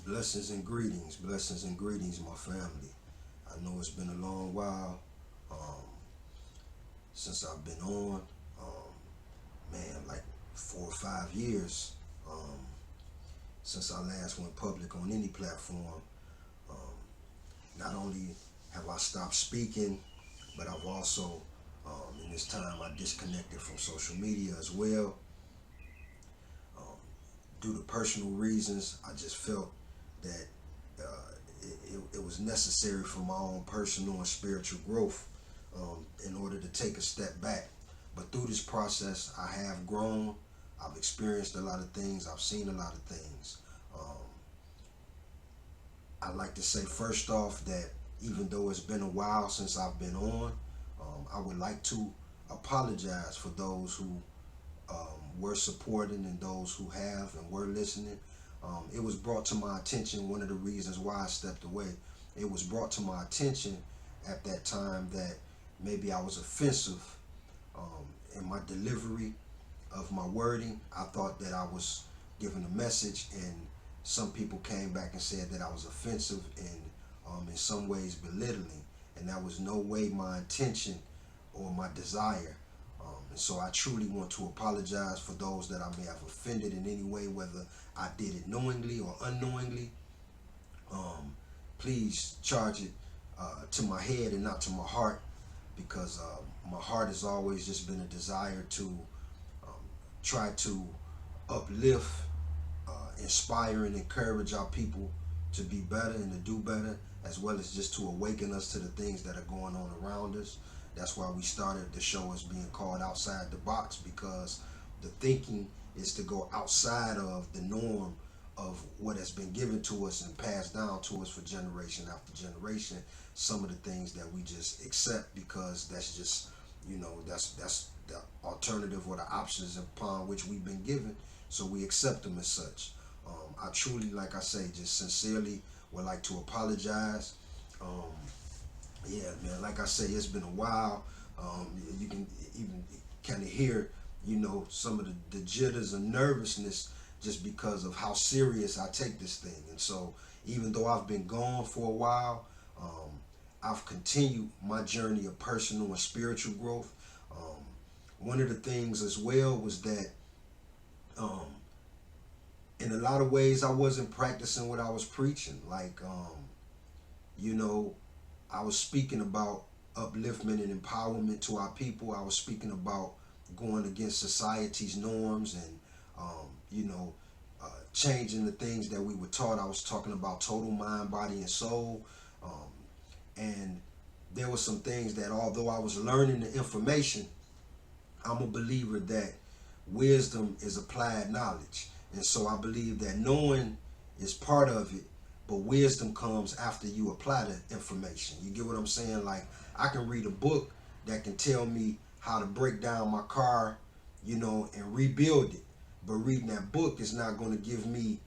Blessings and greetings, my family. I know it's been a long while um, since I've been on. Like 4 or 5 years since I last went public on any platform. Um, Not only have I stopped speaking, but I've also, in this time, I disconnected from social media as well. Um, Due to personal reasons, I just felt that it was necessary for my own personal and spiritual growth in order to take a step back. But through this process, I have grown. I've experienced a lot of things. I've seen a lot of things. Um, I'd like to say first off that even though it's been a while since I've been on, I would like to apologize for those who were supporting and those who have and were listening. It was brought to my attention, one of the reasons why I stepped away, it was brought to my attention at that time that maybe I was offensive in my delivery of my wording. I thought that I was giving a message, and some people came back and said that I was offensive and in some ways belittling, and that was no way my intention or my desire. And so I truly want to apologize for those that I may have offended in any way, whether I did it knowingly or unknowingly. Please charge it to my head and not to my heart, because my heart has always just been a desire to try to uplift, inspire, and encourage our people to be better and to do better, as well as just to awaken us to the things that are going on around us. That's why we started the show as being called Outside the Box, because the thinking is to go outside of the norm of what has been given to us and passed down to us for generation after generation. Some of the things that we just accept because that's just, that's the alternative or the options upon which we've been given, so we accept them as such. I truly, like I say, just sincerely would like to apologize. Um, yeah, man, like I say, it's been a while. You can even kind of hear, some of the jitters and nervousness just because of how serious I take this thing. And so, even though I've been gone for a while, I've continued my journey of personal and spiritual growth. One of the things as well was that, um, in a lot of ways, I wasn't practicing what I was preaching. Like, you know, I was speaking about upliftment and empowerment to our people. I was speaking about going against society's norms and, you know, changing the things that we were taught. I was talking about total mind, body, and soul. And there were some things that, although I was learning the information, I'm a believer that wisdom is applied knowledge. And so I believe that knowing is part of it, but wisdom comes after you apply the information. You get what I'm saying? Like, I can read a book that can tell me how to break down my car, and rebuild it. But reading that book is not going to give me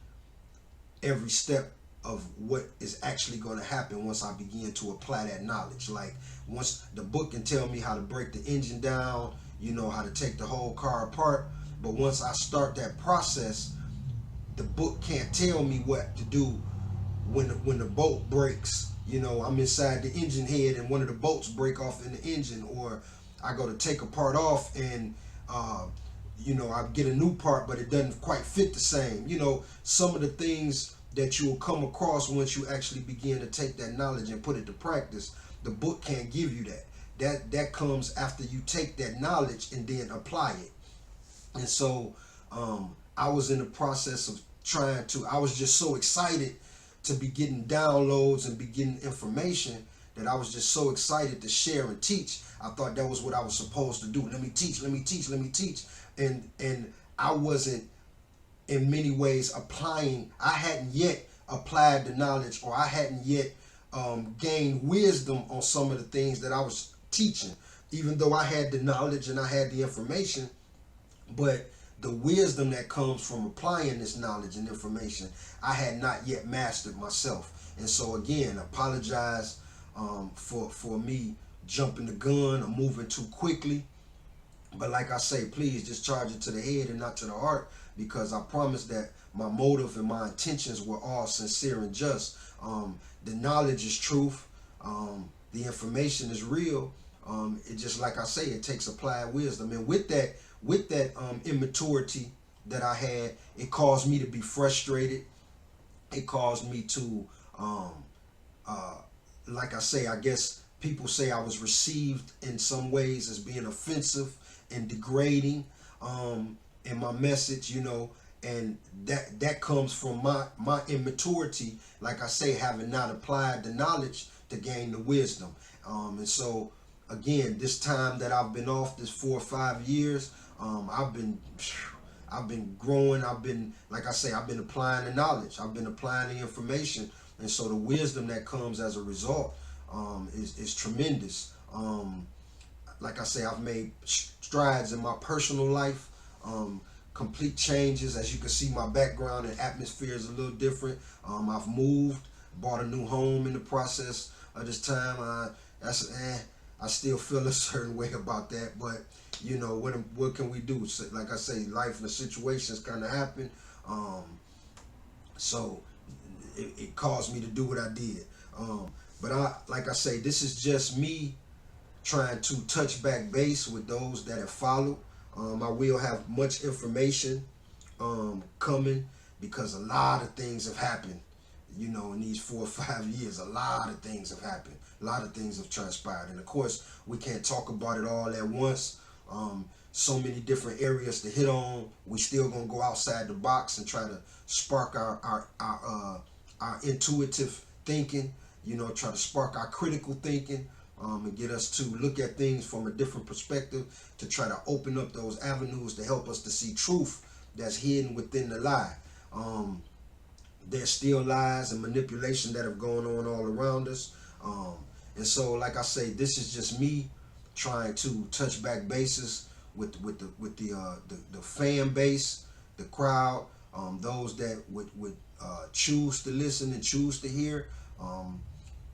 every step of what is actually going to happen once I begin to apply that knowledge. Like, once the book can tell me how to break the engine down, how to take the whole car apart, but once I start that process, the book can't tell me what to do when the bolt breaks. I'm inside the engine head and one of the bolts break off in the engine, or I go to take a part off and I get a new part, but it doesn't quite fit the same. Some of the things that you will come across once you actually begin to take that knowledge and put it to practice, the book can't give you that. That comes after you take that knowledge and then apply it. And so I was in the process of I was just so excited to be getting downloads and be getting information that I was just so excited to share and teach. I thought that was what I was supposed to do. Let me teach, let me teach, let me teach. And I wasn't in many ways applying. I hadn't yet applied the knowledge, or I hadn't yet gained wisdom on some of the things that I was teaching. Even though I had the knowledge and I had the information, but the wisdom that comes from applying this knowledge and information, I had not yet mastered myself. And so again, apologize for me jumping the gun or moving too quickly. But like I say, please just charge it to the head and not to the heart, because I promise that my motive and my intentions were all sincere and just. The knowledge is truth. The information is real. It just, like I say, it takes applied wisdom. And with that immaturity that I had, it caused me to be frustrated. It caused me to, like I say, I guess people say I was received in some ways as being offensive and degrading in my message, you know, and that comes from my immaturity, like I say, having not applied the knowledge to gain the wisdom. And so again, this time that I've been off, this 4 or 5 years, I've been growing. I've been, like I say, I've been applying the knowledge. I've been applying the information, and so the wisdom that comes as a result is tremendous. Like I say, I've made strides in my personal life, complete changes. As you can see, my background and atmosphere is a little different. I've moved, bought a new home in the process of this time. I still feel a certain way about that, but you know, what can we do? So, like I say, life and situations kind of happen. So it caused me to do what I did. But like I say, this is just me trying to touch back base with those that have followed. I will have much information coming, because a lot of things have happened, you know, in these 4 or 5 years. A lot of things have happened. A lot of things have transpired. And of course, we can't talk about it all at once. So many different areas to hit on. We still gonna go outside the box and try to spark our intuitive thinking, you know, try to spark our critical thinking, and get us to look at things from a different perspective, to try to open up those avenues to help us to see truth that's hidden within the lie. There's still lies and manipulation that have gone on all around us. And so, like I say, this is just me trying to touch back bases with the fan base, the crowd, those that would choose to listen and choose to hear.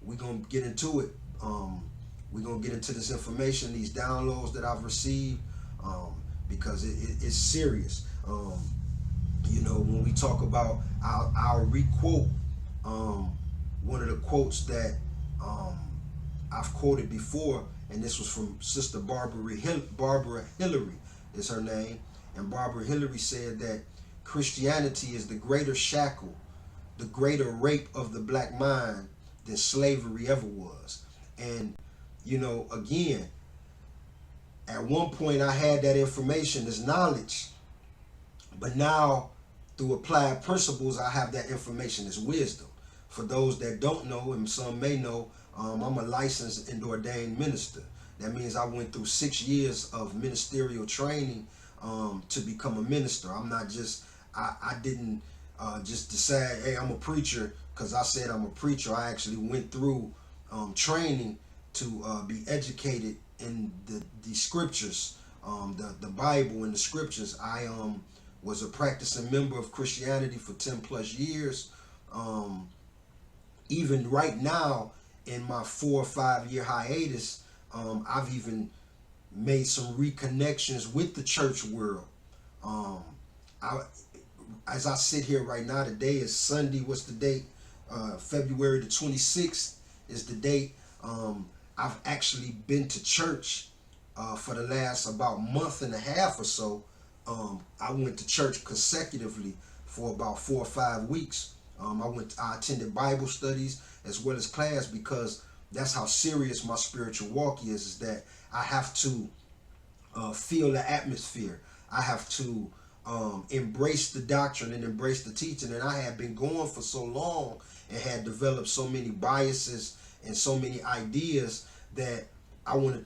We're gonna get into it. We're gonna get into this information, these downloads that I've received, because it's serious. You know, when we talk about, I'll requote one of the quotes that I've quoted before, and this was from Sister Barbara Hillary is her name. And Barbara Hillary said that Christianity is the greater shackle, the greater rape of the black mind than slavery ever was. And, you know, again, at one point I had that information as knowledge, but now through applied principles, I have that information as wisdom. For those that don't know, and some may know, I'm a licensed and ordained minister. That means I went through 6 years of ministerial training to become a minister. I'm not just, I didn't just decide, hey, I'm a preacher because I said I'm a preacher. I actually went through training to be educated in the scriptures, the Bible and the scriptures. I was a practicing member of Christianity for 10 plus years. Even right now, in my 4 or 5 year hiatus, I've even made some reconnections with the church world. As I sit here right now, today is Sunday. What's the date? February the 26th is the date. I've actually been to church for the last about month and a half or so. I went to church consecutively for about 4 or 5 weeks. I attended Bible studies as well as class, because that's how serious my spiritual walk is that I have to feel the atmosphere. I have to embrace the doctrine and embrace the teaching. And I had been going for so long and had developed so many biases and so many ideas that I wanted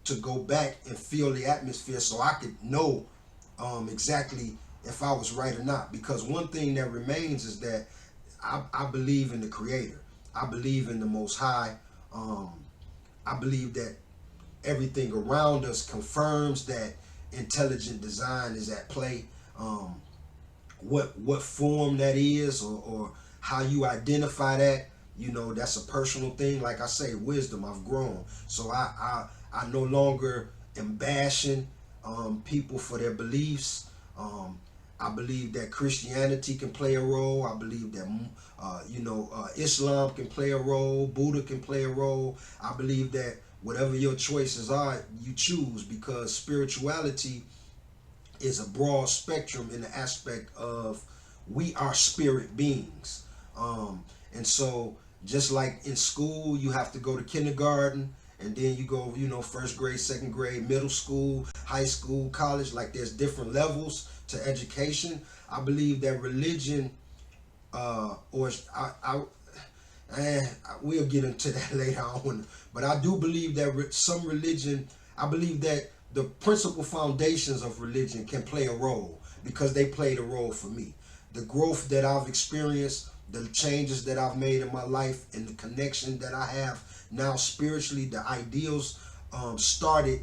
to go back and feel the atmosphere so I could know exactly if I was right or not. Because one thing that remains is that I believe in the Creator. I believe in the Most High. I believe that everything around us confirms that intelligent design is at play. What form that is, or how you identify that, you know, that's a personal thing. Like I say, wisdom, I've grown. So I no longer am bashing people for their beliefs. I believe that Christianity can play a role. I believe that Islam can play a role. Buddha can play a role. I believe that whatever your choices are, you choose, because spirituality is a broad spectrum in the aspect of we are spirit beings. And so just like in school, you have to go to kindergarten, and then you go, first grade, second grade, middle school, high school, college. Like there's different levels to education. I believe that religion, or we'll get into that later on. But I do believe that some religion, I believe that the principal foundations of religion can play a role, because they played a role for me. The growth that I've experienced, the changes that I've made in my life, and the connection that I have now spiritually, the ideals started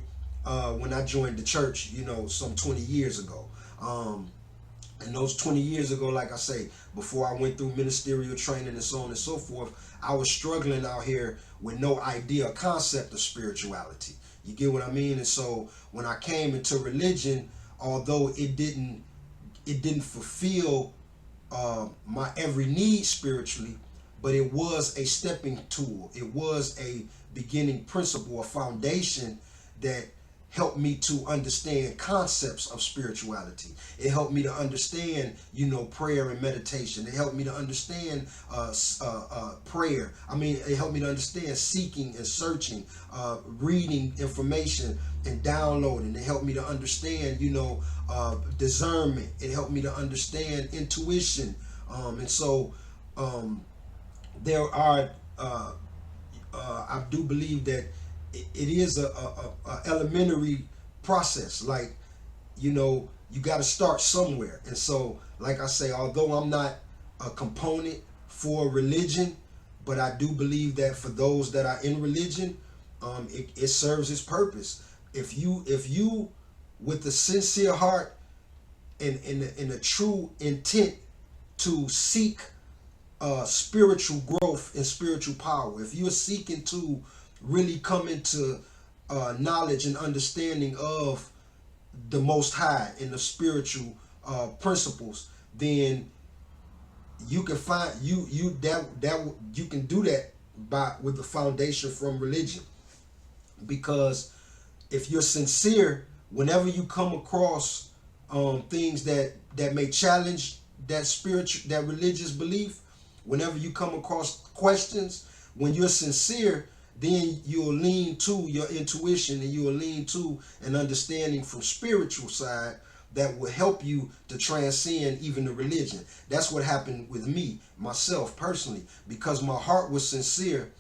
when I joined the church, some 20 years ago. And those 20 years ago, like I say, before I went through ministerial training and so on and so forth, I was struggling out here with no idea, concept of spirituality. You get what I mean? And so when I came into religion, although it didn't fulfill my every need spiritually, but it was a stepping tool. It was a beginning principle, a foundation that helped me to understand concepts of spirituality. It helped me to understand, prayer and meditation. It helped me to understand prayer. It helped me to understand seeking and searching, reading information and downloading. It helped me to understand, discernment. It helped me to understand intuition. And so there are, I do believe that it is a elementary process. Like, you got to start somewhere. And so, like I say, although I'm not a component for religion, but I do believe that for those that are in religion, it serves its purpose. If you with a sincere heart and in a true intent to seek spiritual growth and spiritual power, if you're seeking to really come into knowledge and understanding of the Most High and the spiritual principles, then you can find you can do that with the foundation from religion. Because if you're sincere, whenever you come across things that may challenge that religious belief, whenever you come across questions, when you're sincere, then you'll lean to your intuition, and you'll lean to an understanding from spiritual side that will help you to transcend even the religion. That's what happened with me, myself personally, because my heart was sincere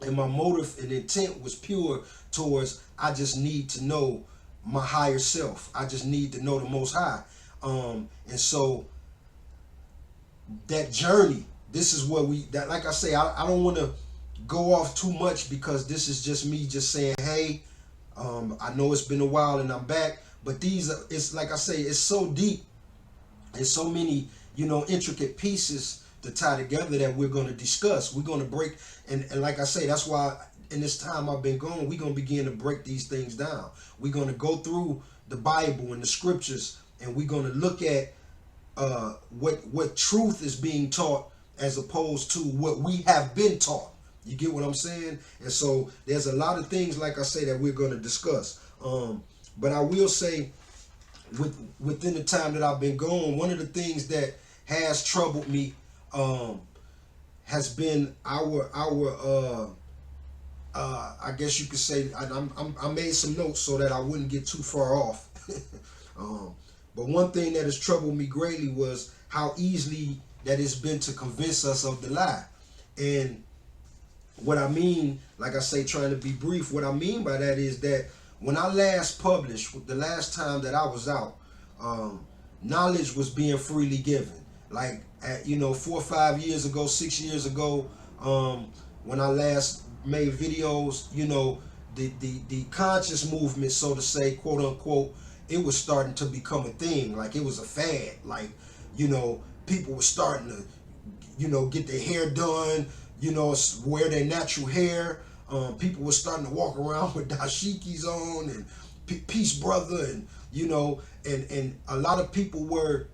and my motive and intent was pure towards, I just need to know my higher self. I just need to know the Most High. And so that journey, this is what like I say, I don't want to go off too much, because this is just me just saying, hey, I know it's been a while and I'm back, but it's like I say, it's so deep and so many, intricate pieces to tie together that we're going to discuss. We're going to break, and like I say, that's why in this time I've been gone, we're going to begin to break these things down. We're going to go through the Bible and the scriptures, and we're going to look at what truth is being taught as opposed to what we have been taught. You get what I'm saying? And so there's a lot of things, like I say, that we're going to discuss. But I will say, within the time that I've been gone, one of the things that has troubled me has been I guess you could say, I made some notes so that I wouldn't get too far off. But one thing that has troubled me greatly was how easily that it's been to convince us of the lie. And what I mean, like I say, trying to be brief, what I mean by that is that when I last published, the last time that I was out, knowledge was being freely given. Like, 4 or 5 years ago, 6 years ago, when I last made videos, the conscious movement, so to say, quote unquote, it was starting to become a thing. Like, it was a fad. Like, people were starting to, get their hair done, wear their natural hair. People were starting to walk around with dashikis on and peace brother, and and a lot of people were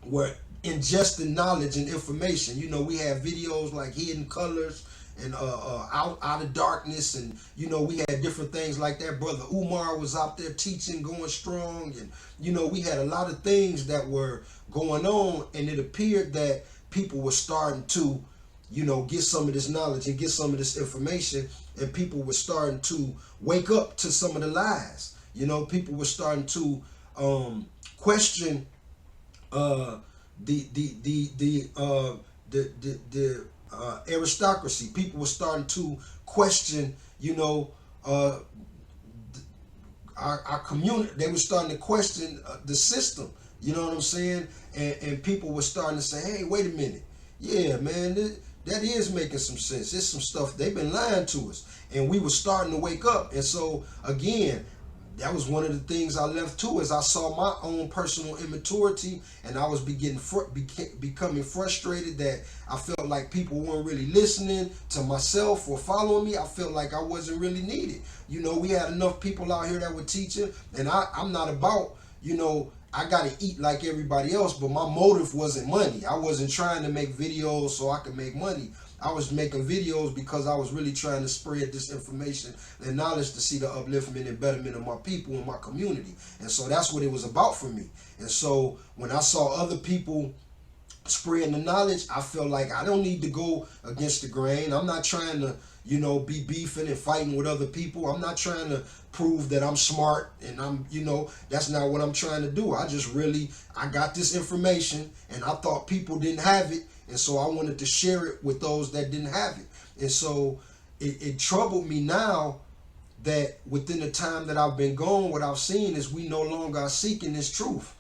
were ingesting knowledge and information. You know, we have videos like Hidden Colors and out of Darkness, and you know, we had different things like that. Brother Umar was out there teaching, going strong, and you know, we had a lot of things that were going on, and it appeared that people were starting to, you know, get some of this knowledge and get some of this information, and people were starting to wake up to some of the lies. You know, people were starting to question uh, the aristocracy. People were starting to question, you know, our community. They were starting to question the system. You know what I'm saying? And people were starting to say, hey, wait a minute. Yeah, man, that is making some sense. There's some stuff. They've been lying to us. And we were starting to wake up. And so, again, that was one of the things I left too, is I saw my own personal immaturity, and I was becoming frustrated that I felt like people weren't really listening to myself or following me. I felt like I wasn't really needed. You know, we had enough people out here that were teaching, and I'm not about, you know, I got to eat like everybody else, but my motive wasn't money. I wasn't trying to make videos so I could make money. I was making videos because I was really trying to spread this information and knowledge to see the upliftment and betterment of my people and my community. And so that's what it was about for me. And so when I saw other people spreading the knowledge, I felt like I don't need to go against the grain. I'm not trying to, you know, be beefing and fighting with other people. I'm not trying to prove that I'm smart, and I'm, you know, that's not what I'm trying to do. I got this information, and I thought people didn't have it, and so I wanted to share it with those that didn't have it. And so it troubled me now that within the time that I've been gone, what I've seen is we no longer are seeking this truth.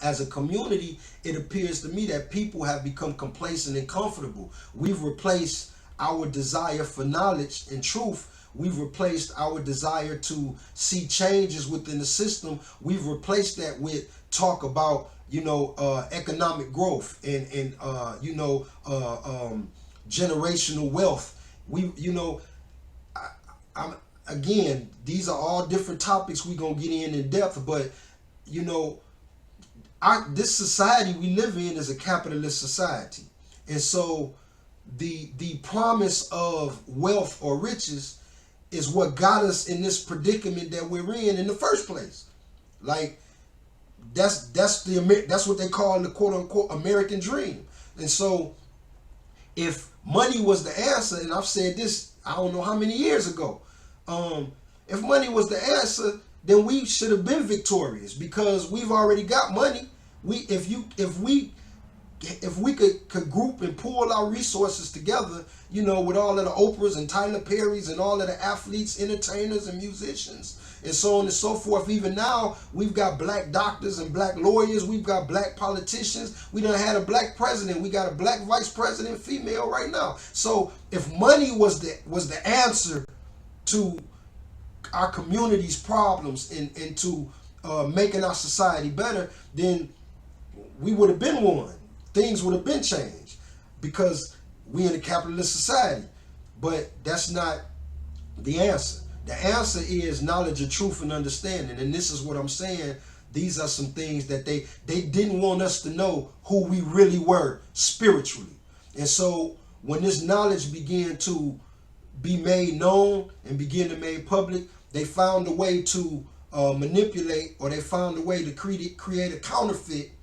As a community, it appears to me that people have become complacent and comfortable. We've replaced our desire for knowledge and truth. We've replaced our desire to see changes within the system. We've replaced that with talk about, you know, economic growth and you know, generational wealth. You know, I'm again, these are all different topics we're gonna get in depth, but you know, this society we live in is a capitalist society, and so the promise of wealth or riches is what got us in this predicament that we're in the first place. Like that's what they call the quote unquote American dream. And so if money was the answer, and I've said this I don't know how many years ago, if money was the answer, then we should have been victorious, because we've already got money. If we could group and pool our resources together, you know, with all of the Oprahs and Tyler Perrys and all of the athletes, entertainers, and musicians, and so on and so forth. Even now, we've got black doctors and black lawyers. We've got black politicians. We done had a black president. We got a black vice president, female right now. So if money was the answer to our community's problems and to making our society better, then we would have been won. Things would have been changed, because we in a capitalist society. But that's not the answer. The answer is knowledge of truth and understanding. And this is what I'm saying. These are some things that they didn't want us to know who we really were spiritually. And so when this knowledge began to be made known and begin to be made public, they found a way to manipulate, or they found a way to create a counterfeit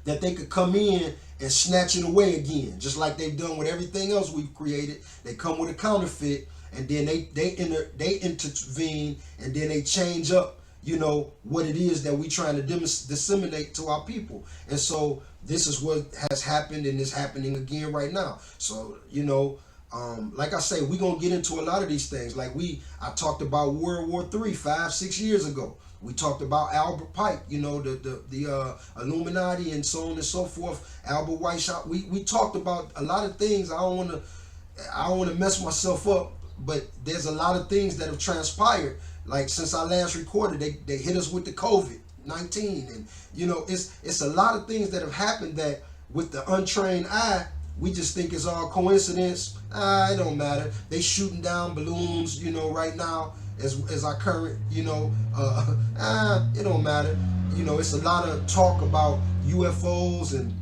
that they could come in and snatch it away again, just like they've done with everything else we've created. They come with a counterfeit, and then they intervene, and then they change up, you know, what it is that we trying to disseminate to our people. And so this is what has happened, and is happening again right now. So, you know, like I say, we're gonna get into a lot of these things. Like I talked about World War III 5-6 years ago. We talked about Albert Pike, you know, the Illuminati and so on and so forth. Albert Weishaupt. We talked about a lot of things. I don't want to mess myself up, but there's a lot of things that have transpired. Like since I last recorded, they hit us with the COVID-19, and you know, it's a lot of things that have happened that with the untrained eye, we just think it's all coincidence. It don't matter. They shooting down balloons, you know, right now as our current, you know, it don't matter. you know, it's a lot of talk about UFOs and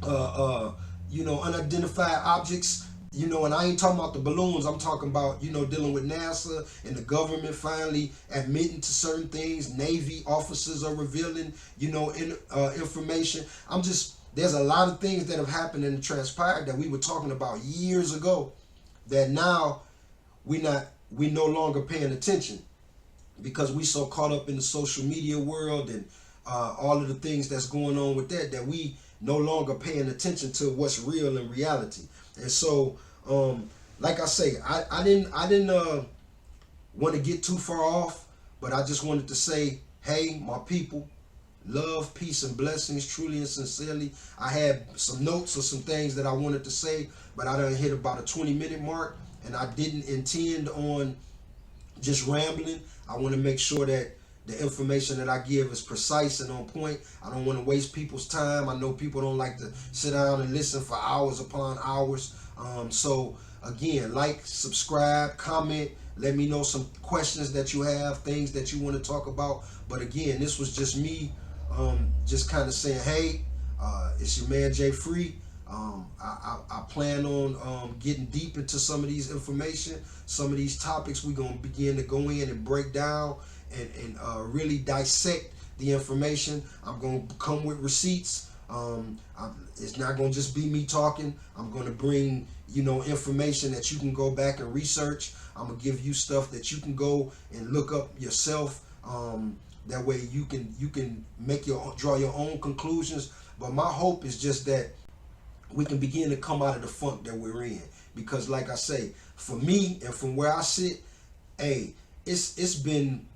unidentified objects. You know, and I ain't talking about the balloons. I'm talking about, you know, dealing with NASA and the government finally admitting to certain things. Navy officers are revealing, you know, information. There's a lot of things that have happened and transpired that we were talking about years ago that now we no longer paying attention because we so caught up in the social media world and all of the things that's going on with that we no longer paying attention to what's real in reality. And so, like I say, I didn't want to get too far off, but I just wanted to say, hey, my people, love, peace, and blessings, truly and sincerely. I had some notes or some things that I wanted to say, but I done hit about a 20-minute mark, and I didn't intend on just rambling. I want to make sure that the information that I give is precise and on point. I don't want to waste people's time. I know people don't like to sit down and listen for hours upon hours. So again, like, subscribe, comment, let me know some questions that you have, things that you want to talk about. But again, this was just me just kind of saying, hey, it's your man Jay Free. I plan on getting deep into some of these information, some of these topics. We're going to begin to go in and break down and really dissect the information. I'm going to come with receipts. It's not going to just be me talking. I'm going to bring, you know, information that you can go back and research. I'm going to give you stuff that you can go and look up yourself. That way you can draw your own conclusions. But my hope is just that we can begin to come out of the funk that we're in. Because like I say, for me and from where I sit, hey, it's been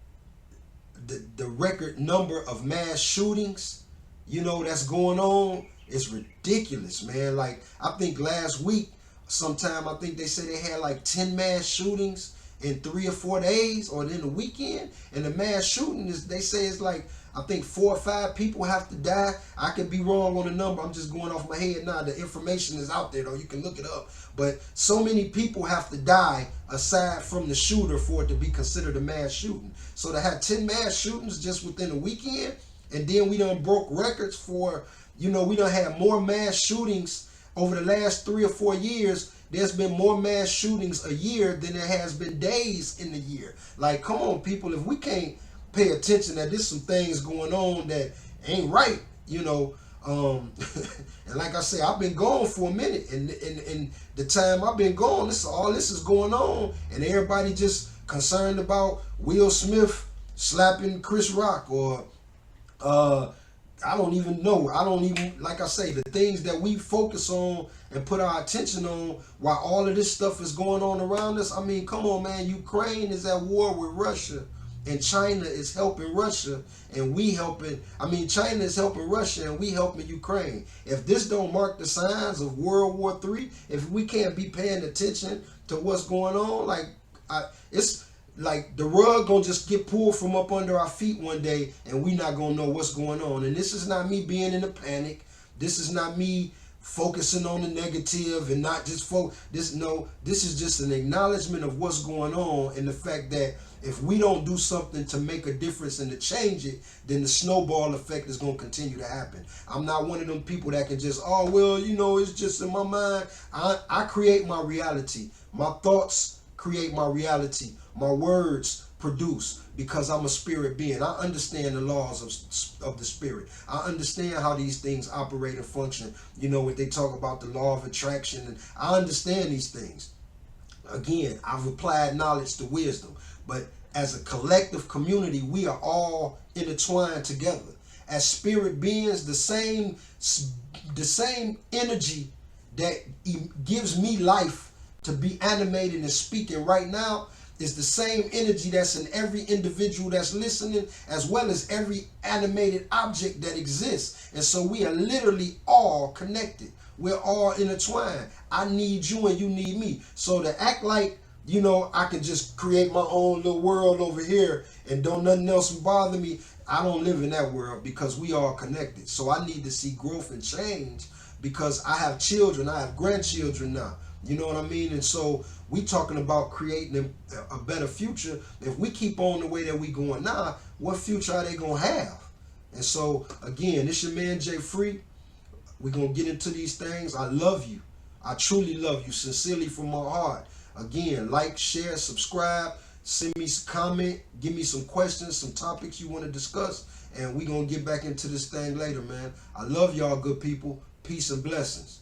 the record number of mass shootings, you know, that's going on is ridiculous, man. Like, I think last week sometime, I think they said they had like 10 mass shootings in 3 or 4 days or in the weekend. And the mass shooting is, they say it's like, I think 4 or 5 people have to die. I could be wrong on the number. I'm just going off my head now. The information is out there though. You can look it up. But so many people have to die aside from the shooter for it to be considered a mass shooting. So to have 10 mass shootings just within a weekend, and then we done broke records for, you know, we done had more mass shootings over the last 3 or 4 years. There's been more mass shootings a year than there has been days in the year. Like, come on, people, if we can't pay attention that there's some things going on that ain't right, you know. And like I say, I've been gone for a minute, and the time I've been gone, all this is going on, and everybody just concerned about Will Smith slapping Chris Rock, or I don't even know. Like I say, the things that we focus on and put our attention on while all of this stuff is going on around us. I mean, come on, man. Ukraine is at war with Russia, and China is helping Russia, and China is helping Russia, and we helping Ukraine. If this don't mark the signs of World War III, if we can't be paying attention to what's going on, it's like the rug gonna just get pulled from up under our feet one day, and we not gonna know what's going on. And this is not me being in a panic. This is not me focusing on the negative and not just this is just an acknowledgement of what's going on, and the fact that if we don't do something to make a difference and to change it, then the snowball effect is going to continue to happen. I'm not one of them people that can just, oh, well, you know, it's just in my mind. I create my reality. My thoughts create my reality. My words produce, because I'm a spirit being. I understand the laws of the spirit. I understand how these things operate and function. You know, when they talk about the law of attraction, and I understand these things. Again, I've applied knowledge to wisdom. But as a collective community, we are all intertwined together. As spirit beings, the same energy that gives me life to be animated and speaking right now is the same energy that's in every individual that's listening, as well as every animated object that exists. And so we are literally all connected. We're all intertwined. I need you and you need me. So to act like, you know, I can just create my own little world over here and don't nothing else bother me, I don't live in that world, because we are connected. So I need to see growth and change, because I have children, I have grandchildren now. You know what I mean? And so we talking about creating a better future. If we keep on the way that we going now, what future are they going to have? And so again, it's your man Jay Free. We're gonna get into these things. I love you. I truly love you, sincerely from my heart. Again, like, share, subscribe, send me some comment, give me some questions, some topics you want to discuss, and we're gonna get back into this thing later, man. I love y'all, good people. Peace and blessings.